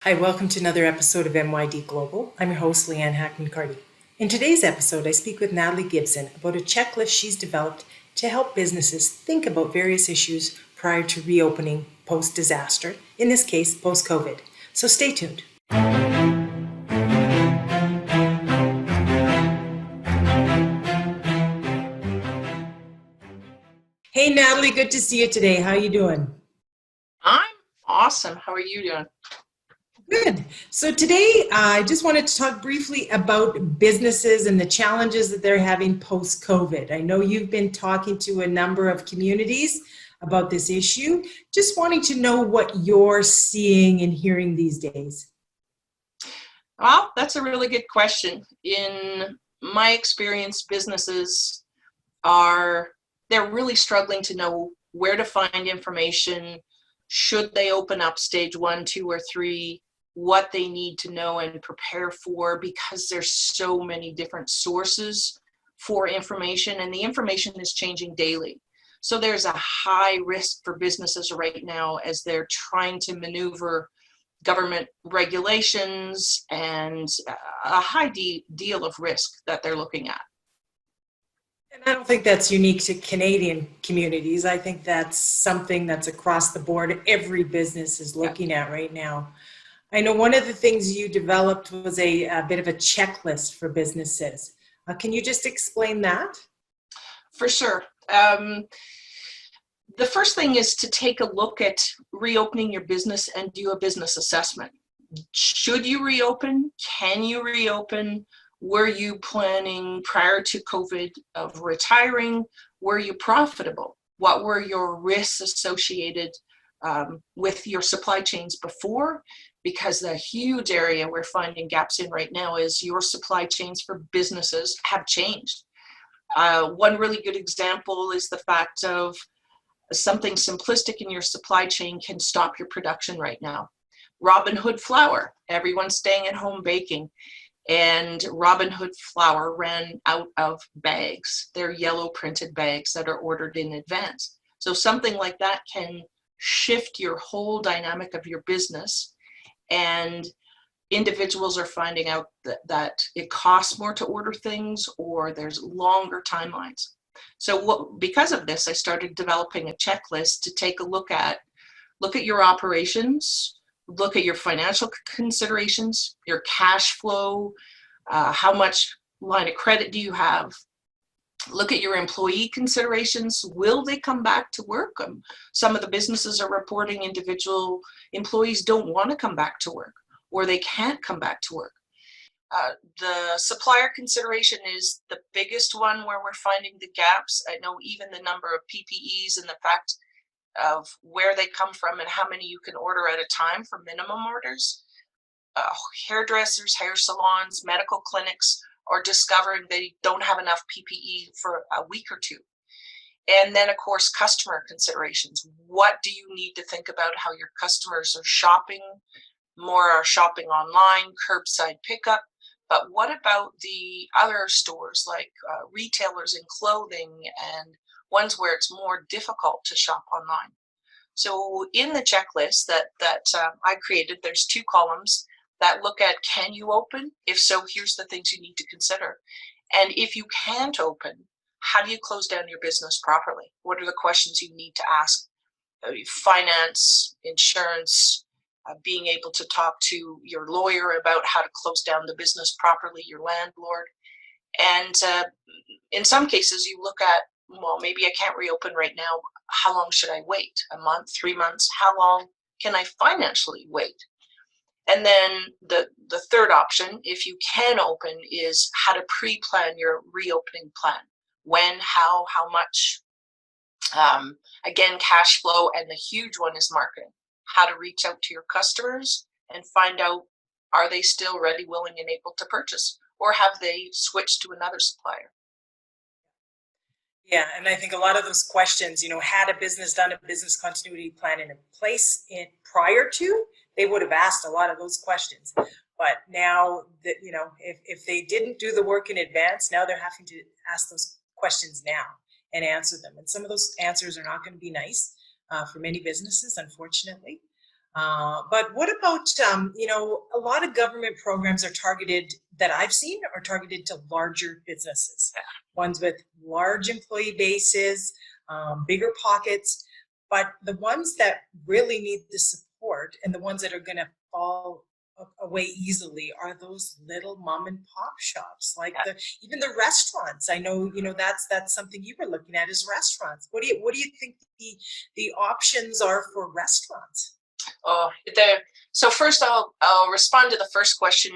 Hi, welcome to another episode of MYD Global. I'm your host, Leanne Hackman-Carty. In today's episode, I speak with Natalie Gibson about a checklist she's developed to help businesses think about various issues prior to reopening post-disaster, in this case, post-COVID. So stay tuned. Hey, Natalie, good to see you today. How are you doing? I'm awesome. How are you doing? Good. So today, I just wanted to talk briefly about businesses and the challenges that they're having post-COVID. I know you've been talking to a number of communities about this issue. Just wanting to know what you're seeing and hearing these days. Well, that's a really good question. In my experience, businesses they're really struggling to know where to find information. Should they open up stage 1, 2, or 3? What they need to know and prepare for, because there's so many different sources for information, and the information is changing daily. So there's a high risk for businesses right now as they're trying to maneuver government regulations and a high deal of risk that they're looking at. And I don't think that's unique to Canadian communities. I think that's something that's across the board. Every business is looking at right now. I know one of the things you developed was a bit of a checklist for businesses. Can you just explain that? For sure. The first thing is to take a look at reopening your business and do a business assessment. Should you reopen? Can you reopen? Were you planning prior to COVID of retiring? Were you profitable? What were your risks associated with your supply chains before? Because the huge area we're finding gaps in right now is your supply chains for businesses have changed. One really good example is the fact of something simplistic in your supply chain can stop your production right now. Robin Hood flour, everyone's staying at home baking, and Robin Hood flour ran out of bags. They're yellow printed bags that are ordered in advance. So something like that can shift your whole dynamic of your business, and individuals are finding out that it costs more to order things, or there's longer timelines. So because of this, I started developing a checklist to take a look at your operations, look at your financial considerations, your cash flow, how much line of credit do you have, look at your employee considerations. Will they come back to work? Some of the businesses are reporting individual employees don't want to come back to work, or they can't come back to work. The supplier consideration is the biggest one where we're finding the gaps. I know even the number of PPEs and the fact of where they come from and how many you can order at a time for minimum orders. Hairdressers, hair salons, medical clinics are discovering they don't have enough PPE for a week or two. And then, of course, customer considerations. What do you need to think about how your customers are shopping? More are shopping online, curbside pickup. But what about the other stores like retailers in clothing and ones where it's more difficult to shop online? So in the checklist that I created, there's 2 columns that look at, can you open? If so, here's the things you need to consider. And if you can't open, how do you close down your business properly? What are the questions you need to ask? Finance, insurance, being able to talk to your lawyer about how to close down the business properly, your landlord. And in some cases, you look at, well, maybe I can't reopen right now. How long should I wait? A month, 3 months? How long can I financially wait? And then the third option, if you can open, is how to pre-plan your reopening plan. When, how much? Again, cash flow, and the huge one is marketing. How to reach out to your customers and find out, are they still ready, willing, and able to purchase, or have they switched to another supplier? Yeah, and I think a lot of those questions, had a business done a business continuity plan in place prior to, they would have asked a lot of those questions. But now that, if they didn't do the work in advance, now they're having to ask those questions now and answer them. And some of those answers are not going to be nice for many businesses, unfortunately. But what about, a lot of government programs are targeted, that I've seen, are targeted to larger businesses, ones with large employee bases, bigger pockets, but the ones that really need the support and the ones that are going to fall away easily are those little mom and pop shops, like even the restaurants. I know, that's something you were looking at, is restaurants. What do you think the options are for restaurants? Oh, so first I'll respond to the first question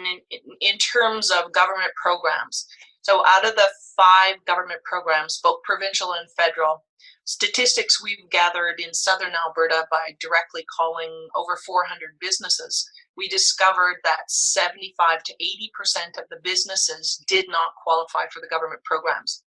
in terms of government programs. So out of the 5 government programs, both provincial and federal, statistics we've gathered in southern Alberta by directly calling over 400 businesses, we discovered that 75 to 80% of the businesses did not qualify for the government programs.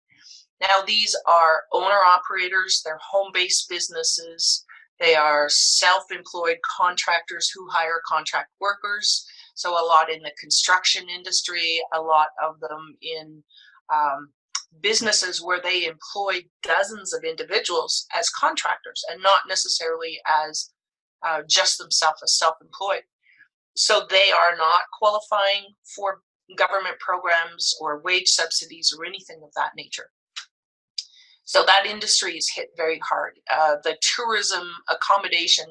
Now, these are owner-operators, they're home-based businesses, they are self-employed contractors who hire contract workers, so a lot in the construction industry, a lot of them in businesses where they employ dozens of individuals as contractors and not necessarily as just themselves as self-employed. So they are not qualifying for government programs or wage subsidies or anything of that nature. So that industry is hit very hard. The tourism, accommodation,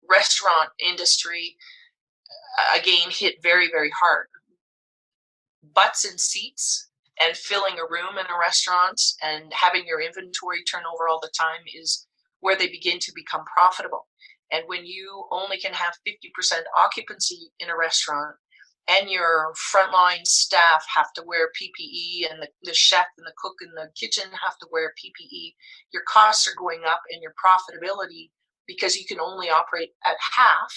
restaurant industry, again, hit very, very hard. Butts in seats and filling a room in a restaurant and having your inventory turn over all the time is where they begin to become profitable. And when you only can have 50% occupancy in a restaurant and your frontline staff have to wear PPE and the chef and the cook in the kitchen have to wear PPE, your costs are going up and your profitability, because you can only operate at half,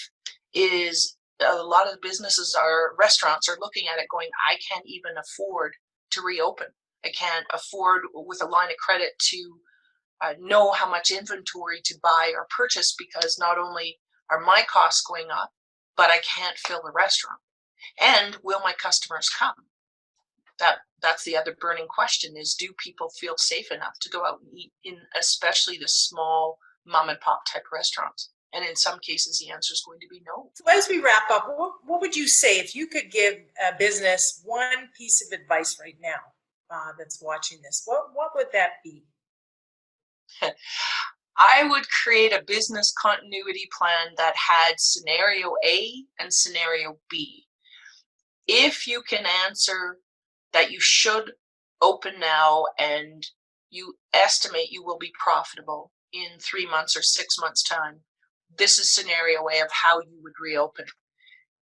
is a lot of businesses restaurants are looking at it going, I can't even afford to reopen. I can't afford with a line of credit to know how much inventory to buy or purchase, because not only are my costs going up, but I can't fill the restaurant. And will my customers come? That's the other burning question, is do people feel safe enough to go out and eat in especially the small mom and pop type restaurants? And in some cases, the answer is going to be no. So as we wrap up, what would you say if you could give a business one piece of advice right now that's watching this? What would that be? I would create a business continuity plan that had scenario A and scenario B. If you can answer that you should open now and you estimate you will be profitable in 3 months or 6 months' time, this is scenario A of how you would reopen.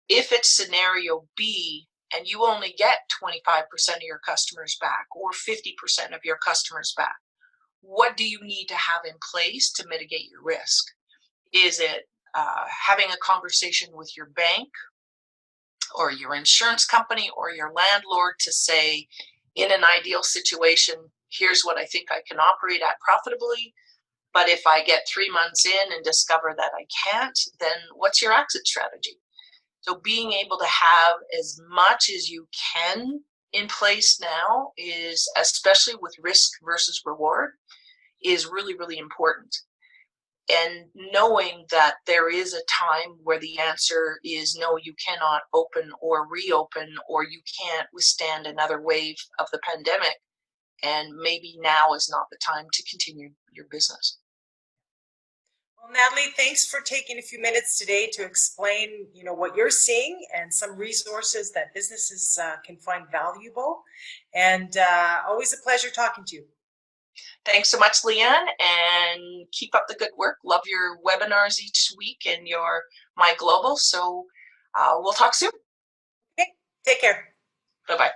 If it's scenario B and you only get 25% of your customers back or 50% of your customers back, what do you need to have in place to mitigate your risk? Is it having a conversation with your bank or your insurance company or your landlord to say, in an ideal situation, here's what I think I can operate at profitably, but if I get 3 months in and discover that I can't, then what's your exit strategy? So being able to have as much as you can in place now is, especially with risk versus reward, is really, really important. And knowing that there is a time where the answer is no, you cannot open or reopen, or you can't withstand another wave of the pandemic, and maybe now is not the time to continue your business. Well, Natalie, thanks for taking a few minutes today to explain, what you're seeing and some resources that businesses can find valuable. And always a pleasure talking to you. Thanks so much, Leanne, and keep up the good work. Love your webinars each week and your My Global. So we'll talk soon. Okay, take care. Bye-bye.